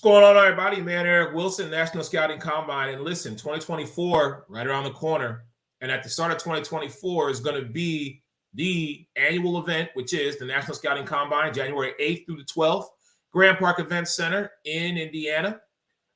What's going on, everybody? Man, Eric Wilson, National Scouting Combine. And listen, 2024, right around the corner. And at the start of 2024 is going to be the annual event, which is the National Scouting Combine, January 8th through the 12th, Grand Park Event Center in Indiana.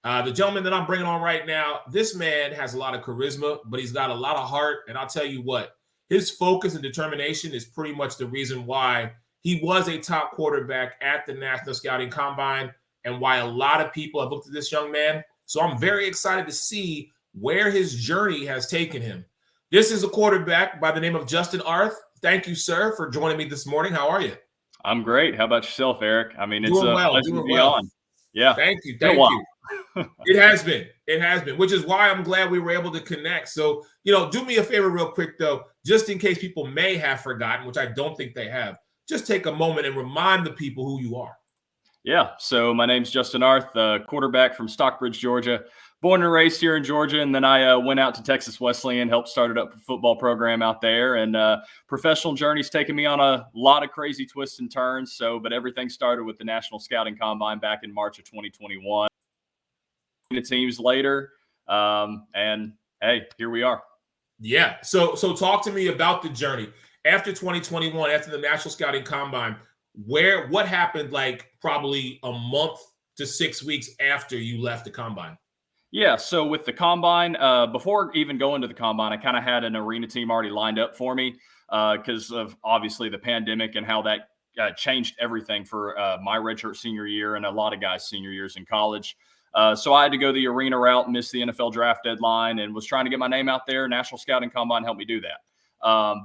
The gentleman that I'm bringing on right now, this man has a lot of charisma, but he's got a lot of heart. And I'll tell you what, his focus and determination is pretty much the reason why he was a top quarterback at the National Scouting Combine and why a lot of people have looked at this young man. So I'm very excited to see where his journey has taken him. This is a quarterback by the name of Justin Arth. Thank you, sir, for joining me this morning. How are you? I'm great. How about yourself, Eric? I mean, it's doing a well, pleasure doing to be well. on. Yeah. Thank you. It has been, which is why I'm glad we were able to connect. So, do me a favor real quick, though, just in case people may have forgotten, which I don't think they have. Just take a moment and remind the people who you are. Yeah. So my name's Justin Arth, quarterback from Stockbridge, Georgia. Born and raised here in Georgia, and then I went out to Texas Wesleyan, helped start up a football program out there, and professional journey's taken me on a lot of crazy twists and turns. But everything started with the National Scouting Combine back in March of 2021. The teams later, and hey, here we are. Yeah. So talk to me about the journey after 2021, after the National Scouting Combine. What happened like probably a month to 6 weeks after you left the Combine? Yeah, so with the Combine, before even going to the Combine, I kind of had an arena team already lined up for me because of obviously the pandemic and how that changed everything for my redshirt senior year and a lot of guys' senior years in college. So I had to go the arena route, miss the NFL draft deadline, and was trying to get my name out there. National Scouting Combine helped me do that.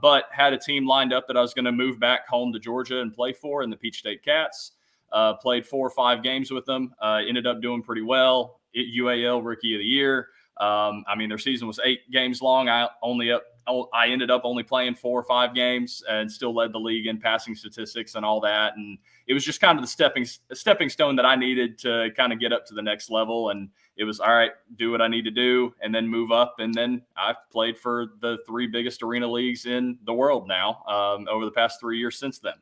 But had a team lined up that I was going to move back home to Georgia and play for in the Peach State Cats. Played 4 or 5 games with them. Ended up doing pretty well. UAL Rookie of the Year. I mean, their season was 8 games long. I ended up only playing 4 or 5 games and still led the league in passing statistics and all that. And it was just kind of the stepping stone that I needed to kind of get up to the next level. And it was, all right, do what I need to do and then move up. And then I've played for the 3 biggest arena leagues in the world now over the past 3 years since then.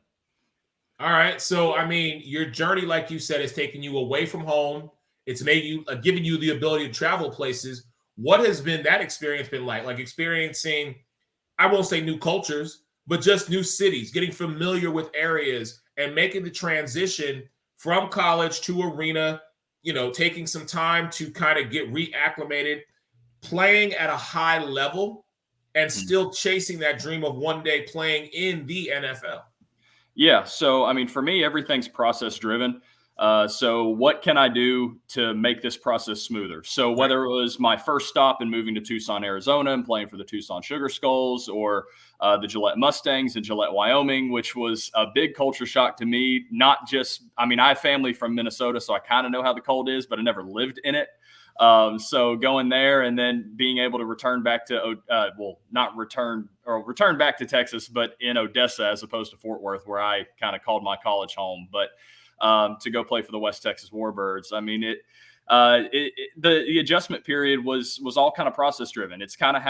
All right. So, I mean, your journey, like you said, has taken you away from home. It's made you, given you the ability to travel places. What has been that experience been like? Like experiencing, I won't say new cultures, but just new cities, getting familiar with areas and making the transition from college to arena, taking some time to kind of get reacclimated, playing at a high level and still chasing that dream of one day playing in the NFL. Yeah. So, I mean, for me, everything's process driven. So what can I do to make this process smoother? So whether it was my first stop in moving to Tucson, Arizona and playing for the Tucson Sugar Skulls or the Gillette Mustangs in Gillette, Wyoming, which was a big culture shock to me. Not just, I mean, I have family from Minnesota, so I kind of know how the cold is, but I never lived in it. So going there and then being able to return back to, return back to Texas, but in Odessa as opposed to Fort Worth, where I kind of called my college home. But to go play for the West Texas Warbirds. I mean, the adjustment period was all kind of process driven. It's kind of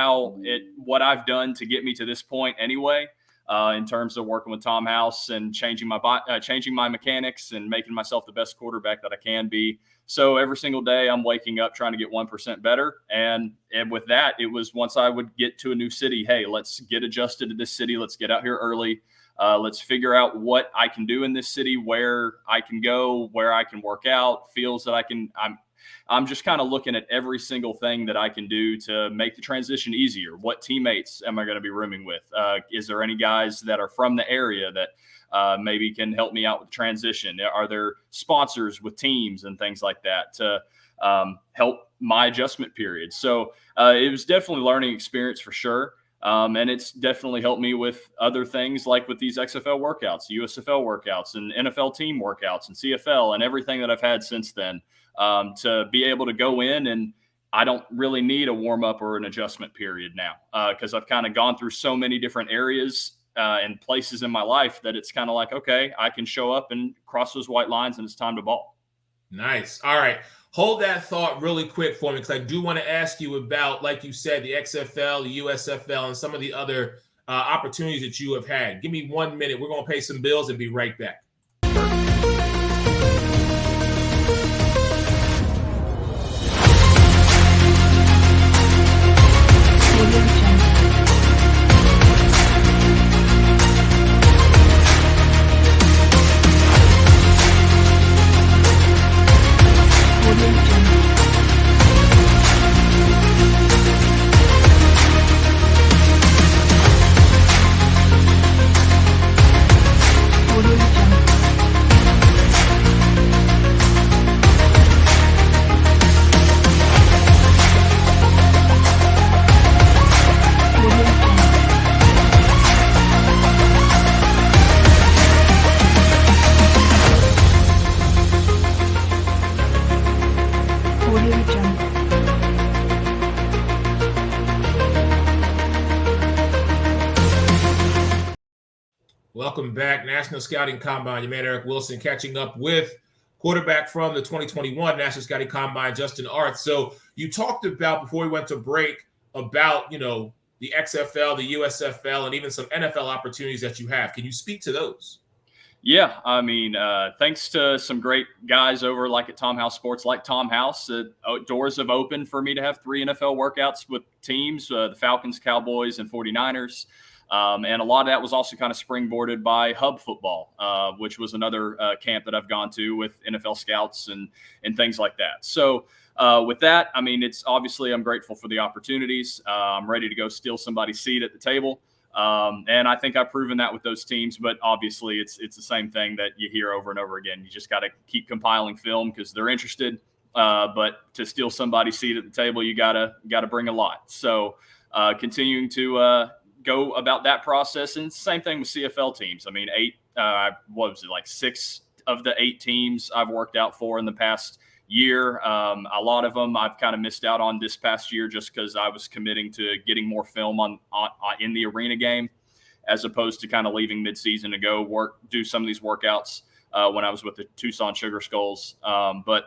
what I've done to get me to this point anyway, in terms of working with Tom House and changing my mechanics and making myself the best quarterback that I can be. So every single day I'm waking up trying to get 1% better. And with that, it was once I would get to a new city, hey, let's get adjusted to this city. Let's get out here early. Let's figure out what I can do in this city, where I can go, where I can work out, feels that I'm just kind of looking at every single thing that I can do to make the transition easier. What teammates am I going to be rooming with? Is there any guys that are from the area that maybe can help me out with the transition? Are there sponsors with teams and things like that to help my adjustment period? So it was definitely a learning experience for sure. And it's definitely helped me with other things like with these XFL workouts, USFL workouts and NFL team workouts and CFL and everything that I've had since then, to be able to go in and I don't really need a warm up or an adjustment period now, because I've kind of gone through so many different areas and places in my life that it's kind of like, okay, I can show up and cross those white lines and it's time to ball. Nice. All right. Hold that thought really quick for me because I do want to ask you about, like you said, the XFL, the USFL, and some of the other opportunities that you have had. Give me 1 minute. We're going to pay some bills and be right back. Welcome back. National Scouting Combine. Your man, Eric Wilson, catching up with quarterback from the 2021 National Scouting Combine, Justin Arth. So you talked about, before we went to break, about, the XFL, the USFL, and even some NFL opportunities that you have. Can you speak to those? Yeah, I mean, thanks to some great guys over like at Tom House Sports, like Tom House, doors have opened for me to have 3 NFL workouts with teams, the Falcons, Cowboys, and 49ers. And a lot of that was also kind of springboarded by Hub Football, which was another camp that I've gone to with NFL scouts and things like that. So with that, I mean, it's obviously I'm grateful for the opportunities. I'm ready to go steal somebody's seat at the table. And I think I've proven that with those teams, but obviously it's the same thing that you hear over and over again. You just got to keep compiling film because they're interested. But to steal somebody's seat at the table, you gotta bring a lot. So continuing to go about that process, and same thing with CFL teams. I mean, 6 of the 8 teams I've worked out for in the past year. A lot of them I've kind of missed out on this past year just because I was committing to getting more film on in the arena game, as opposed to kind of leaving midseason to go do some of these workouts when I was with the Tucson Sugar Skulls. But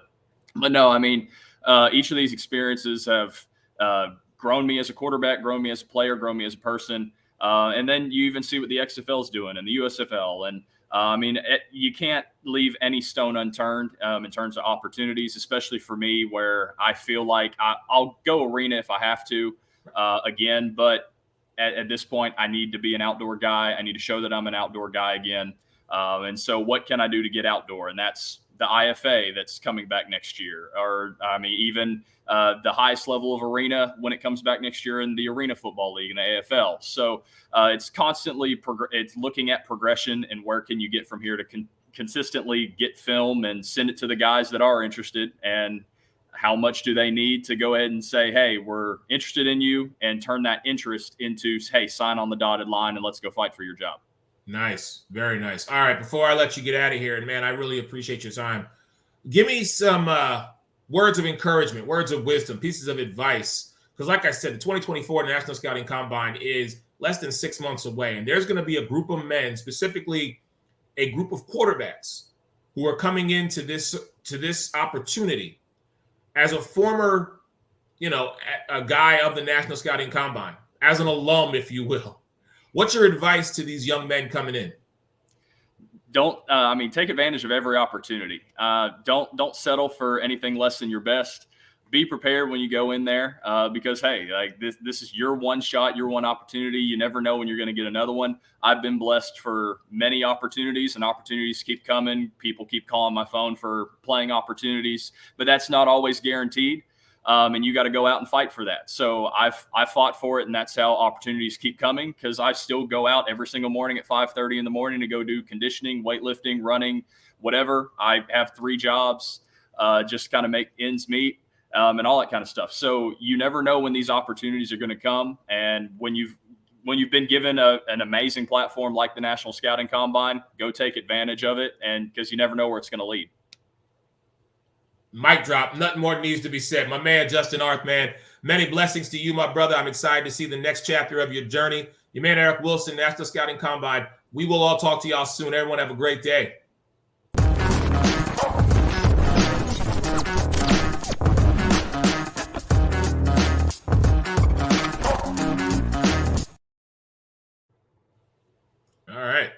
no, I mean, each of these experiences have grown me as a quarterback, grown me as a player, grown me as a person. And then you even see what the XFL is doing and the USFL. And I mean, you can't leave any stone unturned in terms of opportunities, especially for me, where I feel like I'll go arena if I have to again. But at this point, I need to be an outdoor guy. I need to show that I'm an outdoor guy again. And so what can I do to get outdoor? And that's the IFA that's coming back next year, or I mean, even the highest level of arena when it comes back next year in the Arena Football League in the AFL. So it's constantly it's looking at progression and where can you get from here to consistently get film and send it to the guys that are interested, and how much do they need to go ahead and say, hey, we're interested in you, and turn that interest into, hey, sign on the dotted line and let's go fight for your job. Nice. Very nice. All right. Before I let you get out of here, and man, I really appreciate your time. Give me some words of encouragement, words of wisdom, pieces of advice. Because like I said, the 2024 National Scouting Combine is less than 6 months away. And there's going to be a group of men, specifically a group of quarterbacks, who are coming into this opportunity as a former, a guy of the National Scouting Combine, as an alum, if you will. What's your advice to these young men coming in? Take advantage of every opportunity. Don't settle for anything less than your best. Be prepared when you go in there because, hey, like this is your one shot, your one opportunity. You never know when you're going to get another one. I've been blessed for many opportunities, and opportunities keep coming. People keep calling my phone for playing opportunities, but that's not always guaranteed. And you got to go out and fight for that. So I fought for it, and that's how opportunities keep coming, because I still go out every single morning at 5:30 in the morning to go do conditioning, weightlifting, running, whatever. I have 3 jobs, just kind of make ends meet, and all that kind of stuff. So you never know when these opportunities are going to come. And when you've been given an amazing platform like the National Scouting Combine, go take advantage of it, and because you never know where it's going to lead. Mic drop. Nothing more needs to be said. My man, Justin Arth, man. Many blessings to you, my brother. I'm excited to see the next chapter of your journey. Your man, Eric Wilson, National Scouting Combine. We will all talk to y'all soon. Everyone have a great day. All right.